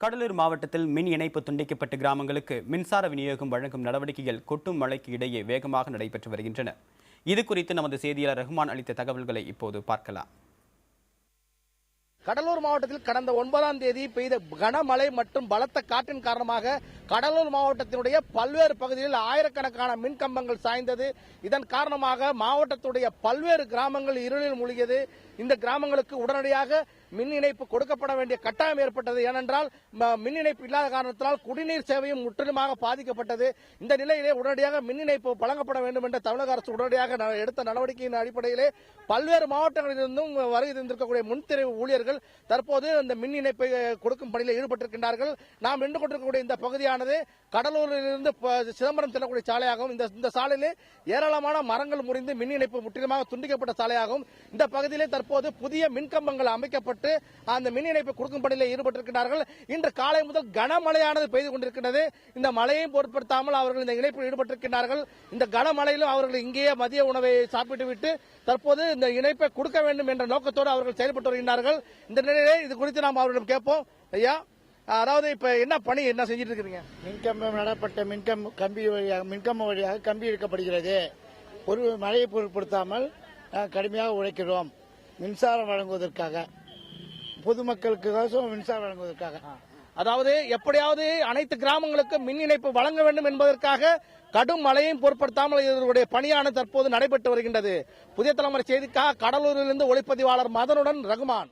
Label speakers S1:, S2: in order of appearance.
S1: கடலூர் மாவட்டத்தில் மின் இணைப்பு துண்டிக்கப்பட்ட கிராமங்களுக்கு மின்சார விநியோகம் வழங்கும் நடவடிக்கைகள் கொட்டும் மழைக்கு இடையே வேகமாக நடைபெற்று வருகின்றன. இது குறித்து நமது செய்தியாளர் ரஹ்மான் அளித்த தகவல்களை இப்போது பார்க்கலாம்.
S2: கடலூர் மாவட்டத்தில் கடந்த 9ஆம் தேதி பெய்த கனமழை மற்றும் பலத்த காற்றின் காரணமாக கடலூர் மாவட்டத்தினுடைய பல்வேறு பகுதிகளில் ஆயிரக்கணக்கான மின் கம்பங்கள் சாய்ந்தது. இதன் காரணமாக மாவட்டத்துடைய பல்வேறு கிராமங்கள் இருளில் மூழ்கியது. இந்த கிராமங்களுக்கு உடனடியாக மின் இணைப்பு கொடுக்கப்பட வேண்டிய கட்டாயம் ஏற்பட்டது. ஏனென்றால் மின் இணைப்பு இல்லாத காரணத்தினால் குடிநீர் சேவையும் முற்றிலுமாக பாதிக்கப்பட்டது. இந்த நிலையிலே உடனடியாக மின் இணைப்பு வழங்கப்பட வேண்டும் என்ற தமிழக அரசு உடனடியாக எடுத்த நடவடிக்கையின் அடிப்படையிலே பல்வேறு மாவட்டங்களிலிருந்தும் வருகை தந்திருக்கக்கூடிய முன்திரை ஊழியர்கள் தற்போது இந்த மின் இணைப்பை கொடுக்கும் பணியில் ஈடுபட்டிருக்கின்றார்கள். நாம் நின்று கொண்டிருக்கக்கூடிய இந்த பகுதியானது கடலூரிலிருந்து சிதம்பரம் செல்லக்கூடிய சாலையாகவும் இந்த சாலையிலே ஏராளமான மரங்கள் முறிந்து மின் இணைப்பு முற்றிலுமாக துண்டிக்கப்பட்ட சாலையாகும். இந்த பகுதியிலே தற்போது புதிய மின்கம்பங்கள் அமைக்கப்பட்டு அந்த மின் இணைப்பை கொடுக்கும் பணியில் ஈடுபட்டிருக்கிறார்கள். இன்று காலை முதல் கனமழையானது பெய்து கொண்டிருக்கிறது. இந்த மழையையும் பொருட்படுத்தாமல் அவர்கள் இந்த இணைப்பில் ஈடுபட்டிருக்கிறார்கள். இந்த கனமழையிலும் அவர்கள் இங்கேயே மதிய உணவை சாப்பிட்டுவிட்டு தற்போது இந்த இணைப்பை கொடுக்க வேண்டும் என்ற நோக்கத்தோடு அவர்கள் செயல்பட்டு வருகிறார்கள். இந்த நிலையிலே இது குறித்து நாம் அவர்களிடம் கேட்போம். ஐயா, அதாவது இப்ப என்ன பணி என்ன செஞ்சிட்டு இருக்கீங்க?
S3: மின்கம்பம் நடப்பட்ட மின்கம்பம் வழியாக கம்பி இழுக்கப்படுகிறது. ஒரு மழையை பொருட்படுத்தாமல் கடுமையாக உழைக்கிறோம். மின்சாரம் வழங்குவதற்காக, பொதுமக்களுக்கு மின்சாரம் வழங்குவதற்காக.
S2: அதாவது எப்படியாவது அனைத்து கிராமங்களுக்கும் மின் இணைப்பு வழங்க வேண்டும் என்பதற்காக கடும் மழையையும் பொருட்படுத்தாமல் இதனுடைய பணியானது தற்போது நடைபெற்று வருகின்றது. புதிய தலைமுறை செய்திக்காக கடலூரிலிருந்து ஒளிப்பதிவாளர் மதனுடன் ரகுமான்.